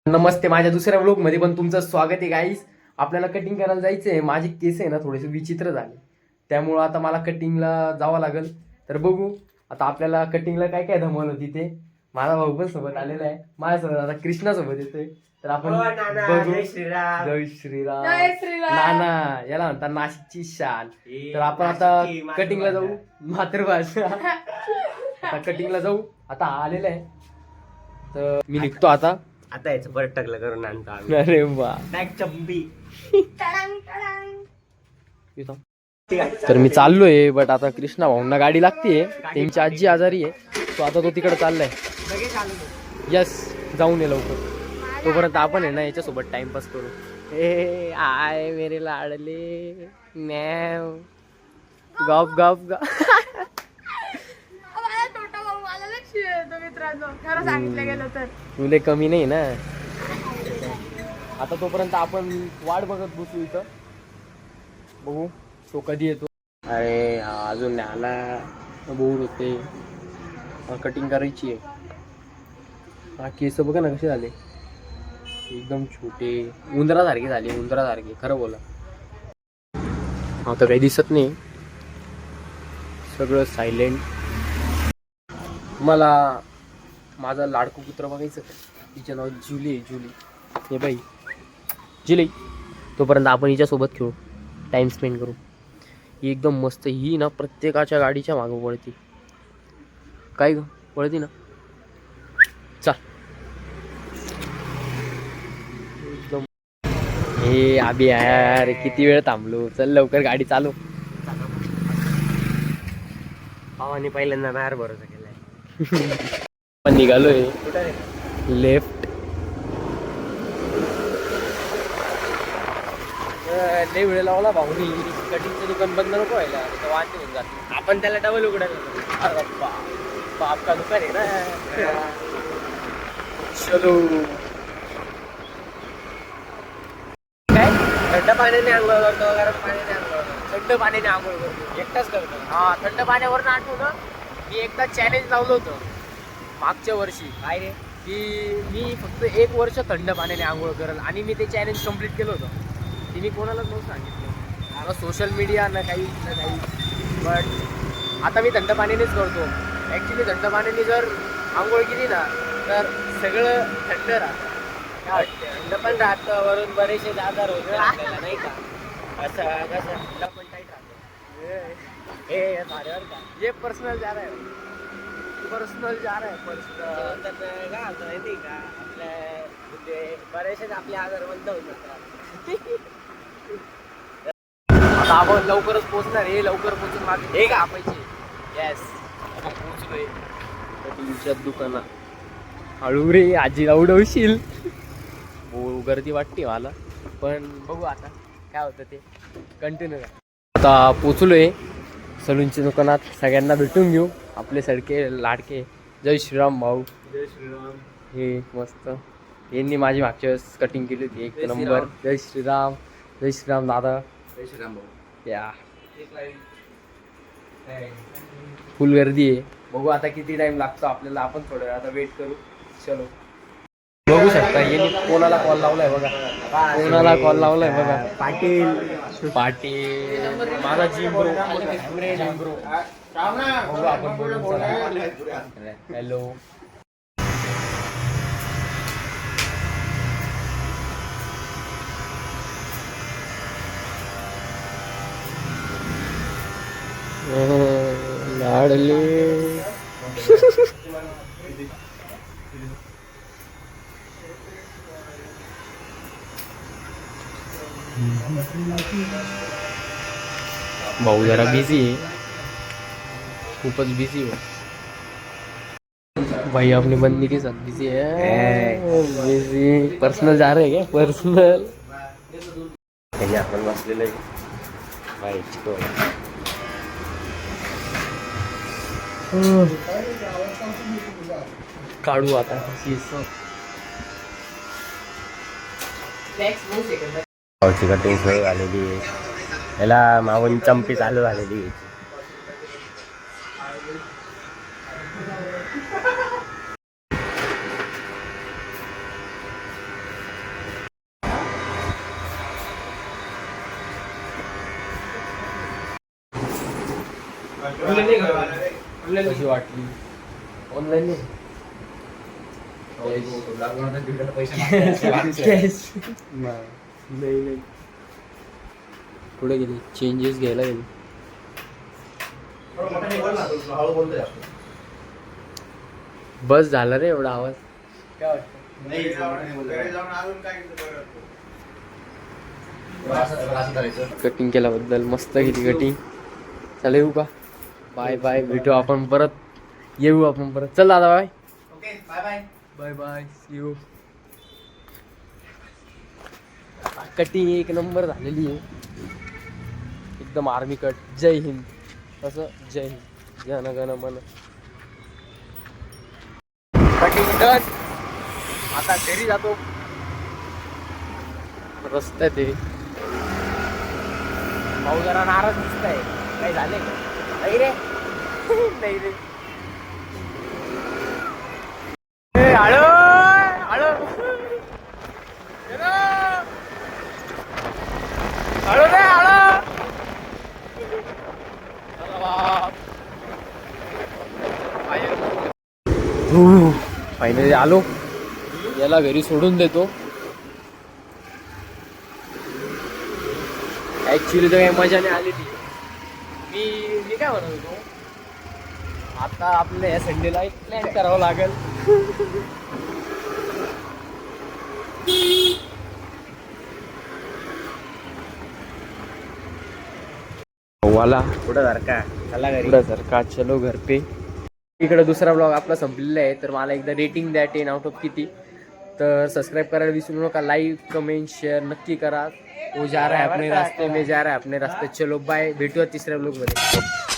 नमस्ते, माझ्या दुसऱ्या व्लॉग मध्ये पण तुमचं स्वागत आहे गाईस. आपल्याला कटिंग करायला जायचंय. माझे केस आहे ना थोडेसे विचित्र झाले, त्यामुळं आता मला कटिंगला जावं लागेल. तर बघू आता आपल्याला कटिंगला काय काय धमाल तिथे. माझा भाऊ पण सोबत आलेला आहे, माझ्यासोबत आता कृष्णा सोबत येतोय. तर आपण बघू. जय श्रीराम. जय श्रीराम. नाना याला म्हणतात नाशिकची शान. तर आपण आता कटिंगला जाऊ. मातृभाषा. आता कटिंगला जाऊ. आता आलेला आहे तर मी निघतो आता. आता याचं परत टकलं करून आणतो आम्ही. अरे वा. बॅग चंपी. तर मी चाललोय, बट आता कृष्णा भाऊंना गाडी लागतीये. त्यांची आजी आजारी आहे, तो आता तो तिकडे चाललाय. यस, जाऊन ये लवकर. तोपर्यंत आपण आहे ना याच्यासोबत टाइमपास करू. ए आय मेरे लाडले मॅव. गप गप गप. तुले कमी नाही ना. आता तोपर्यंत आपण वाट बघत बसू इथं, बघू तो कधी येतो. अरे अजून नाही आला, बोर होते. कटिंग करायची आहे. हा केस बघा ना कसे झाले, एकदम छोटे, उंदरासारखे झाले. उंदरासारखे खरं बोला. आता काही दिसत नाही, सगळं सायलेंट. मला माझा लाडकू कुत्रा बघायचं का? तिचं नाव जुली. जुली हे बाई जुली. तोपर्यंत आपण हिच्यासोबत खेळू, टाइम स्पेंड करू. ही एकदम मस्त. ही ना प्रत्येकाच्या गाडीच्या मागं पळती. काय ग पळती ना. चल एकदम. हे आबी यार किती वेळ थांबलो. चल लवकर गाडी चालू. भावाने पहिल्यांदा बाहेर भरोसा केलाय. पण निघालोय लेफ्ट. लय वेळ लावला भाऊनी. कटिंगचं दुकान बंद नको व्हायला, वांदे होऊन जाते. आपण त्याला डबल उघडायला. अरे बाप का दुकान आहे ना. चलो. काय थंड पाण्याने आंघोळ करतो, गरम पाण्याने आंघोळ करतो? थंड पाण्याने आंघोळ करतो. एकटाच करतो. हा, थंड पाण्यावर आठवू ना, मी एकदा चॅलेंज लावलं होतं मागच्या वर्षी. काय रे? की मी फक्त 1 वर्ष थंड पाण्याने आंघोळ करेल, आणि मी ते चॅलेंज कम्प्लीट केलं होतं. ते मी कोणालाच नव्हतं सांगितलं, मला सोशल मीडिया ना काही. बट आता मी थंड पाण्यानेच करतो. ॲक्च्युली थंड पाण्याने जर आंघोळ केली ना तर सगळं थंड राहतं. काय वाटतं? थंड पण राहतं, वरून बरेचसे आजार होते आपल्याला, नाही का? असं कसं थंड पण टाईट राहतं. हे झाल्यावर का ये पर्सनल जा रहा है, पर्सनल जा रहा है. पर्सनल काय होतं माहिती का, आपल्या म्हणजे बरेचसे आपले आजार बंद होऊ शकतात. आता आपण लवकरच पोहोचणार. हे लवकर पोहोचून मागे हे का कापायचे. येस, आपण पोहोचलोय कटिंगच्या दुकानात. हळू रे, आजीला उडवशील. हो, गर्दी वाटते मला, पण बघू आता काय होतं ते. कंटिन्यू आता पोचलोय सलूनच्या दुकानात. सगळ्यांना भेटून घेऊ, आपले सडके लाडके. जय श्रीराम भाऊ. जय श्रीराम. हे मस्त, यांनी माझी मागच्या वेळेस कटिंग केली होती, एक नंबर. जय श्रीराम. जय श्रीराम दादा. जय श्रीराम भाऊ. या फुल गर्दी आहे. बघू आता किती टाइम लागतो आपल्याला. आपण थोडं आता वेट करू. चलो. बघू शकता यांनी कोणाला कॉल लावलाय बघा. कोणाला कॉल लावलाय बघा. पाटील. पाटील माझा जिम ब्रो. Gym bro. बघू आपण बोलून. हॅलो. लाडले. भाऊ जरा बिझी है, खूपच बिझी हो भाई. अपनी बंदी के साथ बिजी है. बिजी. पर्सनल जा रहे हैं क्या? पर्सनल. आपण बसलेलं आहे भाई. काढू आता. भाऊची कटिंग सुरू झालेली आहे. याला मागून चंपी चालू झालेली आहे. कशी वाटली ऑनलाईन नाही पुढे गेली चेंजेस घ्यायला गेली. बस झाला रे एवढा आवाज. काय वाटतं कटिंग केल्याबद्दल मस्त गेली कटिंग. चला येऊ का? बाय बाय, भेटू आपण परत, येऊ आपण परत. चल दादा bye. Okay bye bye. Bye bye, see you. Cutting एक नंबर झालेली आहे एकदम आर्मी कट. जय हिंद. कसं जय हिंद, जन गण मन. Cutting done. आता घरी जातो. रस्त्यात आहे. भाऊ जरा नाराज दिसतंय. काही झाले का? नाही रे. नाही रे. हळू हळू हळू रे हळू. फायनली आलो. याला घरी सोडून देतो. ऍक्च्युली तर काही मजा नाही आली ती. मी काय म्हणत होतो, आता आपल्या या संडेला एक प्लॅन करावं लागेल. वाला पुढं जर का चला घरी. पुढं सर का चलो घर पे. इकडे दुसरा ब्लॉग आपला संपलेला आहे. तर मला एकदा रेटिंग द्या 10 आउट ऑफ किती. तर सबस्क्राईब करायला विसरू नका. लाईक कमेंट शेअर नक्की करा. वो जा रहा है अपने रास्ते, में जा रहा है अपने रास्ते. चलो बाय, भेटूया तिसऱ्या ब्लॉग मध्ये.